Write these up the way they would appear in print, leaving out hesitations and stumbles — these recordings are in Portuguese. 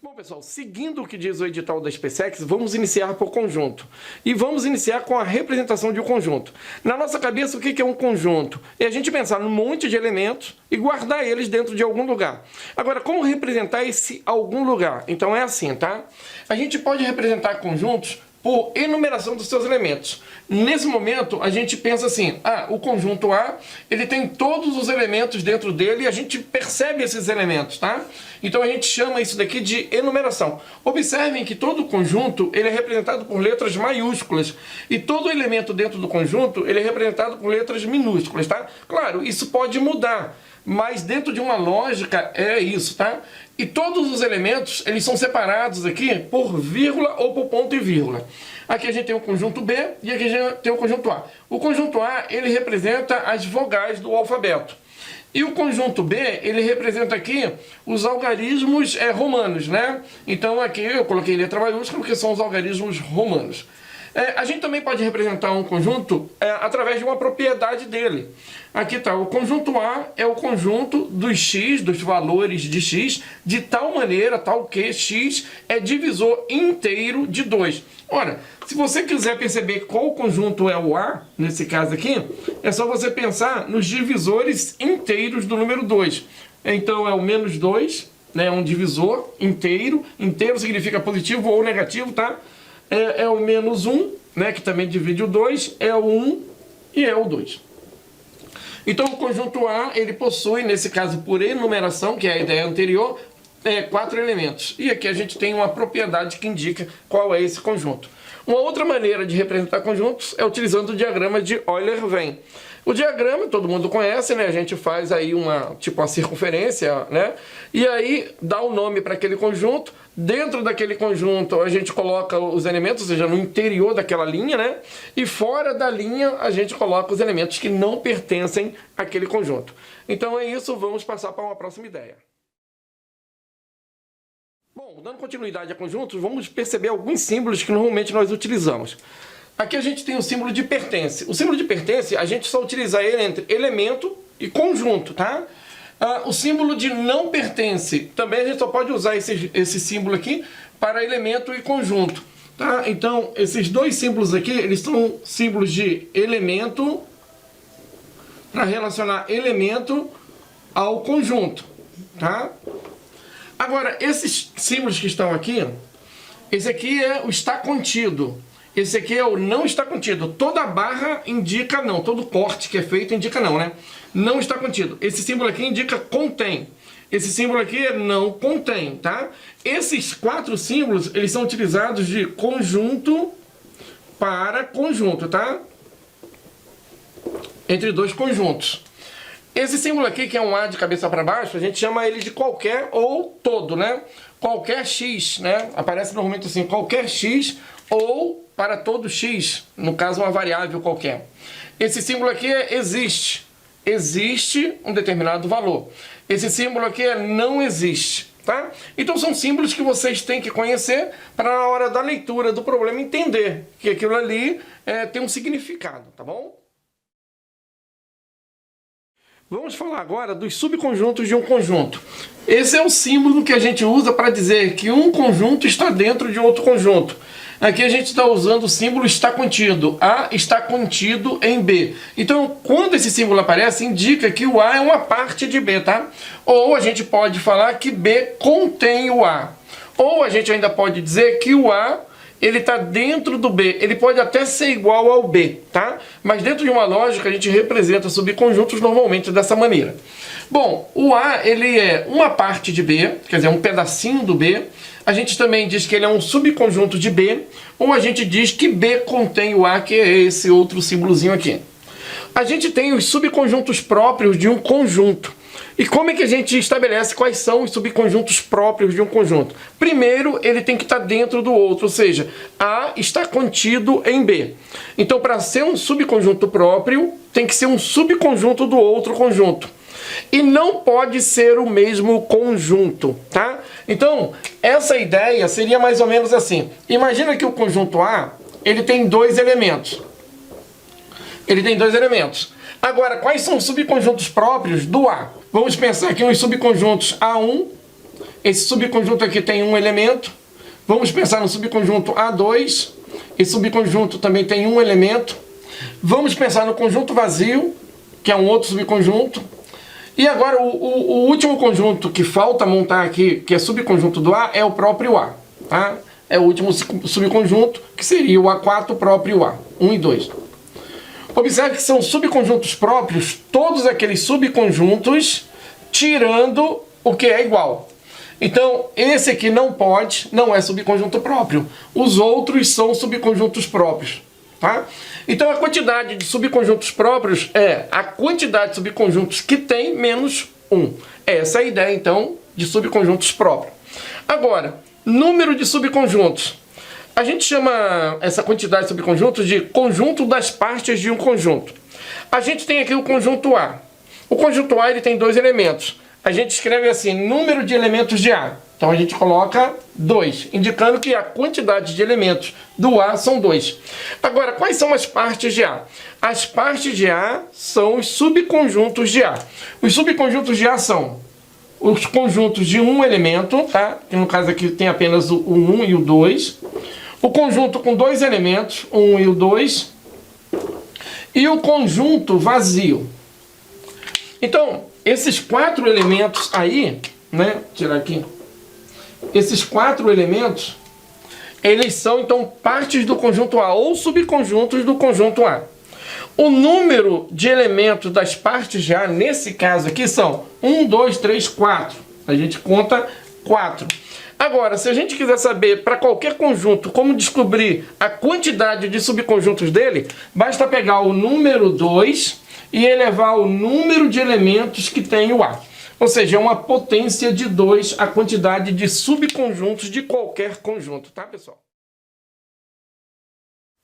Bom, pessoal, seguindo o que diz o edital da SpaceX, vamos iniciar por conjunto. E vamos iniciar com a representação de um conjunto. Na nossa cabeça, o que é um conjunto? É a gente pensar num monte de elementos e guardar eles dentro de algum lugar. Agora, como representar esse algum lugar? Então é assim, tá? A gente pode representar conjuntos por enumeração dos seus elementos. Nesse momento, a gente pensa assim, o conjunto A, ele tem todos os elementos dentro dele e a gente percebe esses elementos, tá? Então a gente chama isso daqui de enumeração. Observem que todo conjunto, ele é representado por letras maiúsculas e todo elemento dentro do conjunto, ele é representado por letras minúsculas, tá? Claro, isso pode mudar, mas dentro de uma lógica é isso, tá? E todos os elementos, eles são separados aqui por vírgula ou por ponto e vírgula. Aqui a gente tem o conjunto B e aqui a gente tem o conjunto A. O conjunto A, ele representa as vogais do alfabeto. E o conjunto B, ele representa aqui os algarismos romanos, né? Então aqui eu coloquei letra maiúscula porque são os algarismos romanos. A gente também pode representar um conjunto através de uma propriedade dele. Aqui está, o conjunto A é o conjunto dos x, dos valores de x, de tal maneira, tal que x é divisor inteiro de 2. Ora, se você quiser perceber qual conjunto é o A, nesse caso aqui, é só você pensar nos divisores inteiros do número 2. Então é o menos 2, né, um divisor inteiro. Inteiro significa positivo ou negativo, tá? É o menos 1, né, que também divide o 2, é o 1 e é o 2. Então o conjunto A, ele possui, nesse caso por enumeração, que é a ideia anterior, 4 elementos. E aqui a gente tem uma propriedade que indica qual é esse conjunto. Uma outra maneira de representar conjuntos é utilizando o diagrama de Euler-Venn. O diagrama todo mundo conhece, né? A gente faz aí uma circunferência, né? E aí dá o nome para aquele conjunto. Dentro daquele conjunto a gente coloca os elementos, ou seja, no interior daquela linha, né? E fora da linha a gente coloca os elementos que não pertencem àquele conjunto. Então é isso, vamos passar para uma próxima ideia. Bom, dando continuidade a conjuntos, vamos perceber alguns símbolos que normalmente nós utilizamos. Aqui a gente tem o símbolo de pertence. O símbolo de pertence, a gente só utiliza ele entre elemento e conjunto, tá? O símbolo de não pertence, também a gente só pode usar esse símbolo aqui para elemento e conjunto, tá? Então, esses dois símbolos aqui, eles são símbolos de elemento, para relacionar elemento ao conjunto, tá? Agora, esses símbolos que estão aqui, esse aqui é o está contido. Esse aqui é o não está contido. Toda barra indica não. Todo corte que é feito indica não, né? Não está contido. Esse símbolo aqui indica contém. Esse símbolo aqui é não contém, tá? Esses 4 símbolos, eles são utilizados de conjunto para conjunto, tá? Entre dois conjuntos. Esse símbolo aqui, que é um A de cabeça para baixo, a gente chama ele de qualquer ou todo, né? Qualquer x, né? Aparece normalmente assim, qualquer x ou para todo x, no caso uma variável qualquer. Esse símbolo aqui é existe. Existe um determinado valor. Esse símbolo aqui é não existe, tá? Então são símbolos que vocês têm que conhecer para na hora da leitura do problema entender que aquilo ali tem um significado, tá bom? Vamos falar agora dos subconjuntos de um conjunto. Esse é o símbolo que a gente usa para dizer que um conjunto está dentro de outro conjunto. Aqui a gente está usando o símbolo está contido. A está contido em B. Então, quando esse símbolo aparece, indica que o A é uma parte de B, tá? Ou a gente pode falar que B contém o A. Ou a gente ainda pode dizer que o A ele está dentro do B. Ele pode até ser igual ao B, tá? Mas dentro de uma lógica a gente representa subconjuntos normalmente dessa maneira. Bom, o A ele é uma parte de B, quer dizer, um pedacinho do B. A gente também diz que ele é um subconjunto de B, ou a gente diz que B contém o A, que é esse outro símbolozinho aqui. A gente tem os subconjuntos próprios de um conjunto. E como é que a gente estabelece quais são os subconjuntos próprios de um conjunto? Primeiro, ele tem que estar dentro do outro, ou seja, A está contido em B. Então, para ser um subconjunto próprio, tem que ser um subconjunto do outro conjunto. E não pode ser o mesmo conjunto, tá? Então, essa ideia seria mais ou menos assim. Imagina que o conjunto A, ele tem 2 elementos. Ele tem 2 elementos. Agora, quais são os subconjuntos próprios do A? Vamos pensar aqui nos subconjuntos A1 esse subconjunto aqui tem um elemento. Vamos pensar no subconjunto A2. Esse subconjunto também tem um elemento. Vamos pensar no conjunto vazio, que é um outro subconjunto. E agora o último conjunto que falta montar aqui, que é subconjunto do A, é o próprio A. Tá? É o último subconjunto, que seria o A4 próprio A, 1 e 2. Observe que são subconjuntos próprios todos aqueles subconjuntos, tirando o que é igual. Então, esse aqui não é subconjunto próprio. Os outros são subconjuntos próprios. Tá? Então, a quantidade de subconjuntos próprios é a quantidade de subconjuntos que tem menos 1. Essa é a ideia, então, de subconjuntos próprios. Agora, número de subconjuntos. A gente chama essa quantidade de subconjuntos de conjunto das partes de um conjunto. A gente tem aqui o conjunto A. O conjunto A ele tem dois elementos. A gente escreve assim, número de elementos de A. Então a gente coloca 2, indicando que a quantidade de elementos do A são 2. Agora, quais são as partes de A? As partes de A são os subconjuntos de A. Os subconjuntos de A são os conjuntos de um elemento, tá? Que no caso aqui tem apenas o 1 e o 2. O conjunto com dois elementos, o 1 e o 2. E o conjunto vazio. Então, esses 4 elementos aí, né? Vou tirar aqui. Esses 4 elementos, eles são, então, partes do conjunto A, ou subconjuntos do conjunto A. O número de elementos das partes de A, nesse caso aqui, são 1, 2, 3, 4. A gente conta 4. Agora, se a gente quiser saber para qualquer conjunto como descobrir a quantidade de subconjuntos dele, basta pegar o número 2 e elevar o número de elementos que tem o A. Ou seja, é uma potência de 2 a quantidade de subconjuntos de qualquer conjunto, tá, pessoal?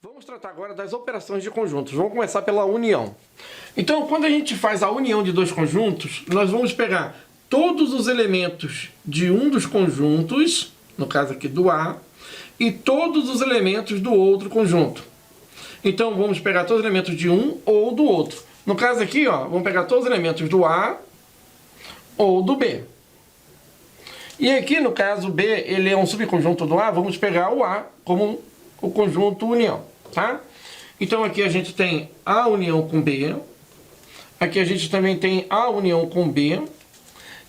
Vamos tratar agora das operações de conjuntos. Vamos começar pela união. Então, quando a gente faz a união de dois conjuntos, nós vamos pegar todos os elementos de um dos conjuntos, no caso aqui do A, e todos os elementos do outro conjunto. Então, vamos pegar todos os elementos de um ou do outro. No caso aqui, ó, vamos pegar todos os elementos do A ou do B. E aqui, no caso, B, ele é um subconjunto do A, vamos pegar o A como o conjunto união, tá? Então, aqui a gente tem A união com B, aqui a gente também tem A união com B,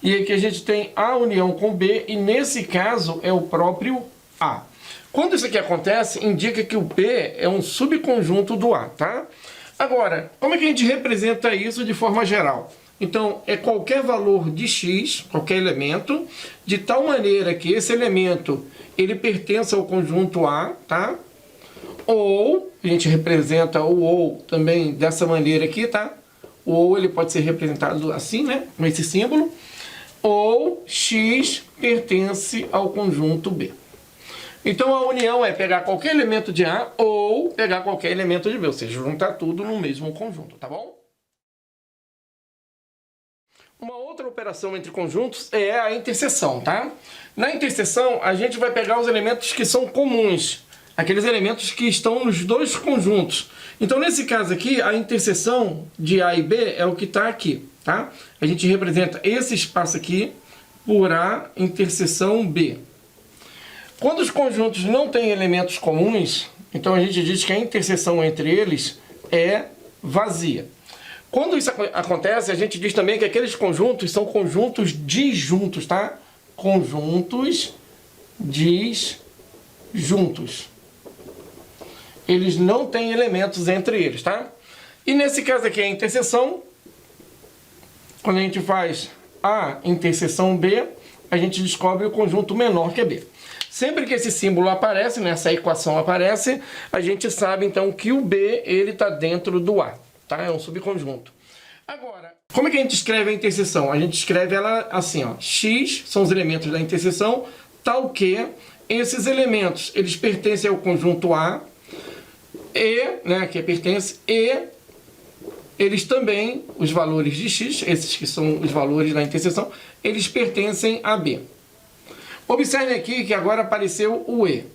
e aqui a gente tem A união com B, e nesse caso é o próprio A. Quando isso aqui acontece, indica que o B é um subconjunto do A, tá? Agora, como é que a gente representa isso de forma geral? Então, é qualquer valor de x, qualquer elemento, de tal maneira que esse elemento ele pertence ao conjunto A, tá? Ou, a gente representa o ou também dessa maneira aqui, tá? O ou ele pode ser representado assim, né? Com esse símbolo. Ou x pertence ao conjunto B. Então, a união é pegar qualquer elemento de A ou pegar qualquer elemento de B, ou seja, juntar tudo no mesmo conjunto, tá bom? Uma outra operação entre conjuntos é a interseção, tá? Na interseção, a gente vai pegar os elementos que são comuns, aqueles elementos que estão nos dois conjuntos. Então, nesse caso aqui, a interseção de A e B é o que está aqui, tá? A gente representa esse espaço aqui por A interseção B. Quando os conjuntos não têm elementos comuns, então a gente diz que a interseção entre eles é vazia. Quando isso acontece, a gente diz também que aqueles conjuntos são conjuntos disjuntos, tá? Conjuntos disjuntos. Eles não têm elementos entre eles, tá? E nesse caso aqui, a interseção, quando a gente faz A interseção B, a gente descobre o conjunto menor que é B. Sempre que esse símbolo aparece, nessa equação aparece, a gente sabe então que o B ele está dentro do A, tá? É um subconjunto. Agora, como é que a gente escreve a interseção? A gente escreve ela assim, ó, x são os elementos da interseção, tal que esses elementos eles pertencem ao conjunto A e, né, que pertence, e eles também, os valores de x, esses que são os valores da interseção, eles pertencem a B. Observe aqui que agora apareceu o E.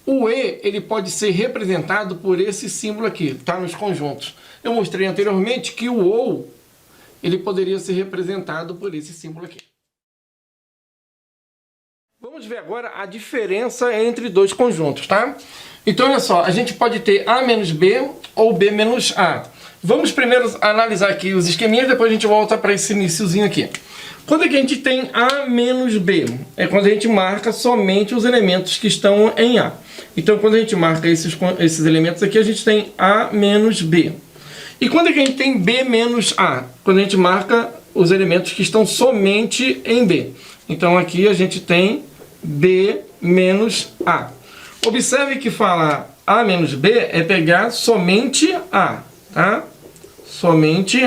O E ele pode ser representado por esse símbolo aqui, tá? Nos conjuntos. Eu mostrei anteriormente que o OU ele poderia ser representado por esse símbolo aqui. Vamos ver agora a diferença entre dois conjuntos, tá? Então, olha só, a gente pode ter A menos B ou B menos A. Vamos primeiro analisar aqui os esqueminhas, depois a gente volta para esse iniciozinho aqui. Quando é que a gente tem A menos B? É quando a gente marca somente os elementos que estão em A. Então, quando a gente marca esses elementos aqui, a gente tem A menos B. E quando é que a gente tem B menos A? Quando a gente marca os elementos que estão somente em B. Então, aqui a gente tem B menos A. Observe que falar A menos B é pegar somente A, tá? Somente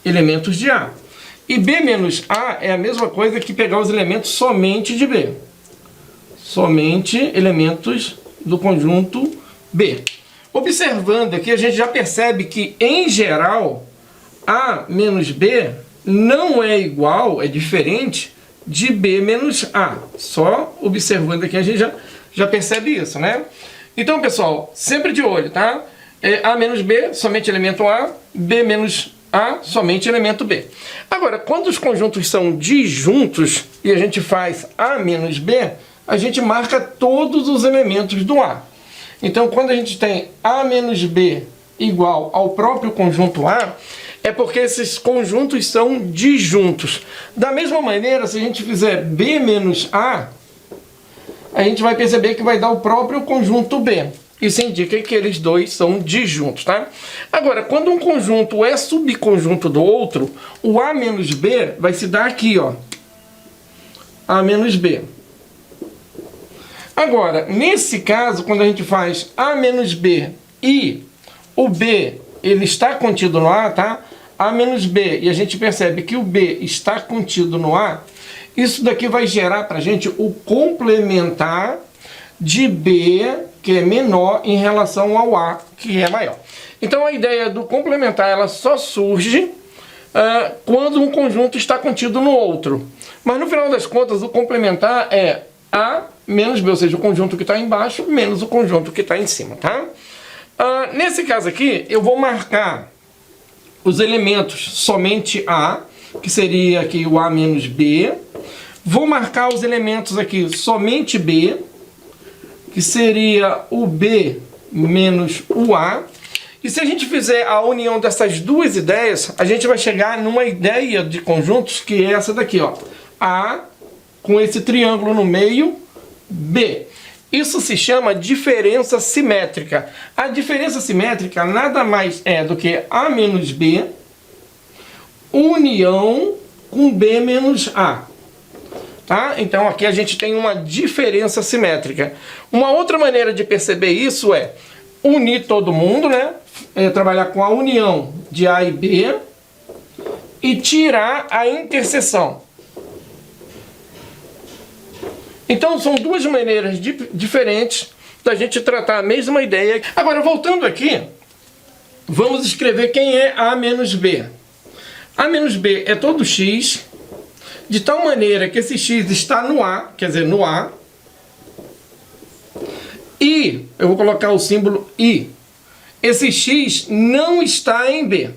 elementos de A. E B menos A é a mesma coisa que pegar os elementos somente de B. Somente elementos do conjunto B. Observando aqui, a gente já percebe que, em geral, A menos B não é igual, é diferente de B menos A. Só observando aqui a gente já percebe isso, né? Então, pessoal, sempre de olho, tá? A menos B, somente elemento A. B menos A, somente elemento B. Agora, quando os conjuntos são disjuntos e a gente faz A menos B, a gente marca todos os elementos do A. Então, quando a gente tem A menos B igual ao próprio conjunto A, é porque esses conjuntos são disjuntos. Da mesma maneira, se a gente fizer B menos A, a gente vai perceber que vai dar o próprio conjunto B. Isso indica que eles dois são disjuntos, tá? Agora, quando um conjunto é subconjunto do outro, o A menos B vai se dar aqui, ó. A menos B. Agora, nesse caso, quando a gente faz A menos B e o B ele está contido no A, tá? A menos B, e a gente percebe que o B está contido no A, isso daqui vai gerar para a gente o complementar de B, que é menor em relação ao A, que é maior. Então a ideia do complementar ela só surge quando um conjunto está contido no outro. Mas no final das contas, o complementar é A menos B, ou seja, o conjunto que está embaixo menos o conjunto que está em cima, tá? Nesse caso aqui, eu vou marcar os elementos somente A, que seria aqui o A menos B. Vou marcar os elementos aqui somente B, que seria o B menos o A. E se a gente fizer a união dessas duas ideias, a gente vai chegar numa ideia de conjuntos que é essa daqui, ó. A com esse triângulo no meio, B. Isso se chama diferença simétrica. A diferença simétrica nada mais é do que A menos B união com B menos A. Tá? Então aqui a gente tem uma diferença simétrica. Uma outra maneira de perceber isso é unir todo mundo, né? Trabalhar com a união de A e B e tirar a interseção. Então são duas maneiras diferentes da gente tratar a mesma ideia. Agora, voltando aqui, vamos escrever quem é A menos B. A menos B é todo x, de tal maneira que esse x está no A, quer dizer, no A. E, eu vou colocar o símbolo I. Esse x não está em B.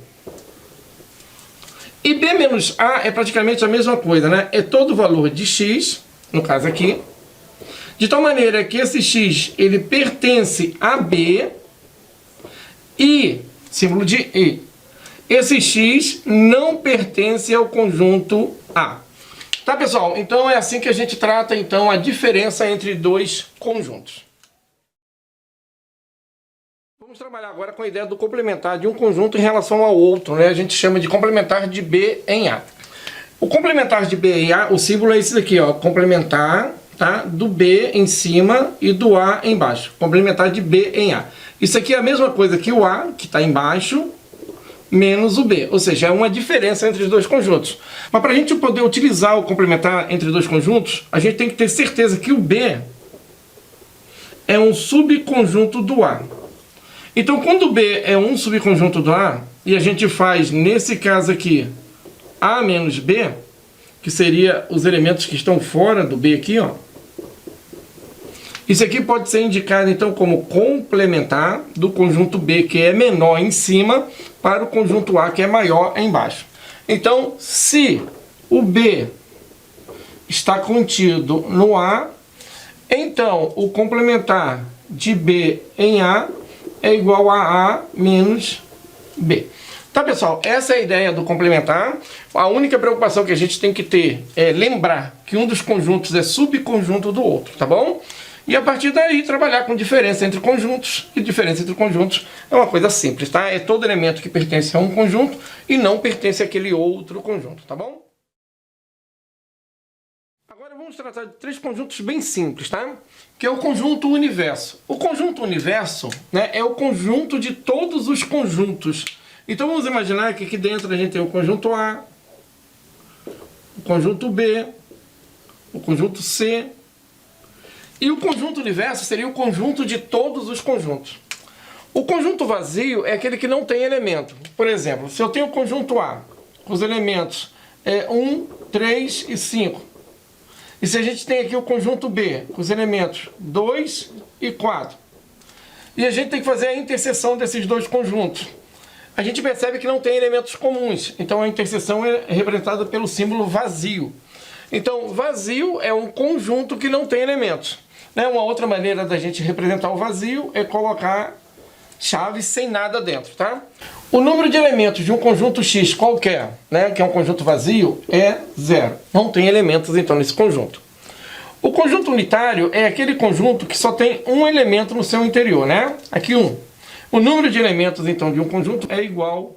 E B menos A é praticamente a mesma coisa, né? É todo o valor de x, no caso aqui, de tal maneira que esse x ele pertence a B e, símbolo de E, esse x não pertence ao conjunto A. Tá, pessoal? Então é assim que a gente trata então a diferença entre dois conjuntos. Vamos trabalhar agora com a ideia do complementar de um conjunto em relação ao outro, né? A gente chama de complementar de B em A. O complementar de B em A, o símbolo é esse daqui, ó, complementar, tá? Do B em cima e do A embaixo. Complementar de B em A. Isso aqui é a mesma coisa que o A, que está embaixo, menos o B. Ou seja, é uma diferença entre os dois conjuntos. Mas para a gente poder utilizar o complementar entre dois conjuntos, a gente tem que ter certeza que o B é um subconjunto do A. Então, quando o B é um subconjunto do A, e a gente faz, nesse caso aqui, A menos B, que seria os elementos que estão fora do B aqui, ó. Isso aqui pode ser indicado, então, como complementar do conjunto B, que é menor em cima, para o conjunto A, que é maior embaixo. Então, se o B está contido no A, então o complementar de B em A é igual a menos B. Tá, pessoal? Essa é a ideia do complementar. A única preocupação que a gente tem que ter é lembrar que um dos conjuntos é subconjunto do outro, tá bom? E a partir daí trabalhar com diferença entre conjuntos, e diferença entre conjuntos é uma coisa simples, tá? É todo elemento que pertence a um conjunto e não pertence àquele outro conjunto, tá bom? Agora vamos tratar de três conjuntos bem simples, tá? Que é o conjunto universo. O conjunto universo, né, é o conjunto de todos os conjuntos. Então vamos imaginar que aqui dentro a gente tem o conjunto A, o conjunto B, o conjunto C, e o conjunto universo seria o conjunto de todos os conjuntos. O conjunto vazio é aquele que não tem elemento. Por exemplo, se eu tenho o conjunto A, os elementos 1, 3 e 5. E se a gente tem aqui o conjunto B, com os elementos 2 e 4. E a gente tem que fazer a interseção desses dois conjuntos. A gente percebe que não tem elementos comuns. Então a interseção é representada pelo símbolo vazio. Então vazio é um conjunto que não tem elementos. Uma outra maneira da gente representar o vazio é colocar chaves sem nada dentro, tá? O número de elementos de um conjunto X qualquer, que é um conjunto vazio, é 0. Não tem elementos, então, nesse conjunto. O conjunto unitário é aquele conjunto que só tem um elemento no seu interior, Aqui 1. O número de elementos, então, de um conjunto é igual